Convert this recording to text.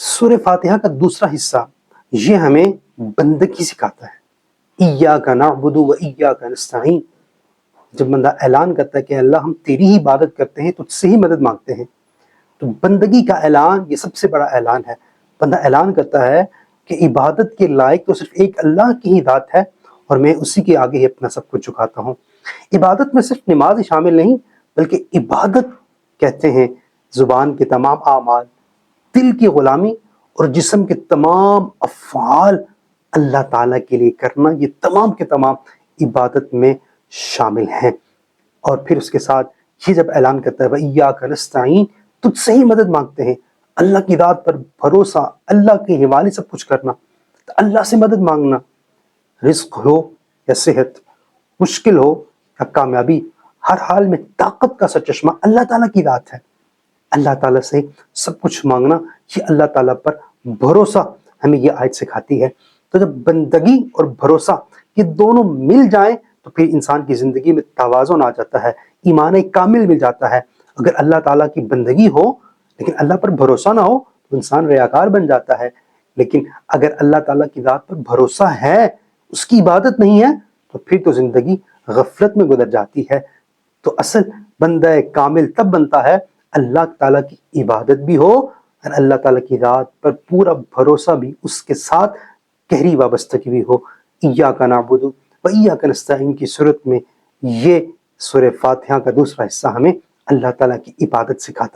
سورہ فاتحہ کا دوسرا حصہ یہ ہمیں بندگی سکھاتا ہے۔ ایاک نعبد و ایاک نستعین، جب بندہ اعلان کرتا ہے کہ اللہ ہم تیری ہی عبادت کرتے ہیں، تجھ سے ہی مدد مانگتے ہیں، تو بندگی کا اعلان یہ سب سے بڑا اعلان ہے۔ بندہ اعلان کرتا ہے کہ عبادت کے لائق تو صرف ایک اللہ کی ہی ذات ہے اور میں اسی کے آگے ہی اپنا سب کچھ جھکاتا ہوں۔ عبادت میں صرف نماز ہی شامل نہیں، بلکہ عبادت کہتے ہیں زبان کے تمام اعمال، دل کی غلامی اور جسم کے تمام افعال اللہ تعالیٰ کے لیے کرنا، یہ تمام کے تمام عبادت میں شامل ہیں۔ اور پھر اس کے ساتھ یہ جب اعلان کرتا ہے وَإِيَّاكَ نَسْتَعِينُ، تجھ سے ہی مدد مانگتے ہیں، اللہ کی ذات پر بھروسہ، اللہ کے حوالے سب کچھ کرنا، تو اللہ سے مدد مانگنا، رزق ہو یا صحت، مشکل ہو یا کامیابی، ہر حال میں طاقت کا سرچشمہ اللہ تعالیٰ کی ذات ہے۔ اللہ تعالیٰ سے سب کچھ مانگنا، یہ اللہ تعالیٰ پر بھروسہ ہمیں یہ آیت سکھاتی ہے۔ تو جب بندگی اور بھروسہ یہ دونوں مل جائیں تو پھر انسان کی زندگی میں توازن آ جاتا ہے، ایمان کامل مل جاتا ہے۔ اگر اللہ تعالیٰ کی بندگی ہو لیکن اللہ پر بھروسہ نہ ہو تو انسان ریاکار بن جاتا ہے، لیکن اگر اللہ تعالیٰ کی ذات پر بھروسہ ہے، اس کی عبادت نہیں ہے، تو پھر تو زندگی غفلت میں گزر جاتی ہے۔ تو اصل بندہ کامل تب بنتا ہے اللہ تعالیٰ کی عبادت بھی ہو اور اللہ تعالیٰ کی ذات پر پورا بھروسہ بھی اس کے ساتھ گہری وابستگی بھی ہو۔ ایاک نعبد و ایاک نستعین کی صورت میں یہ سورہ فاتحہ کا دوسرا حصہ ہمیں اللہ تعالیٰ کی عبادت سکھاتا ہے۔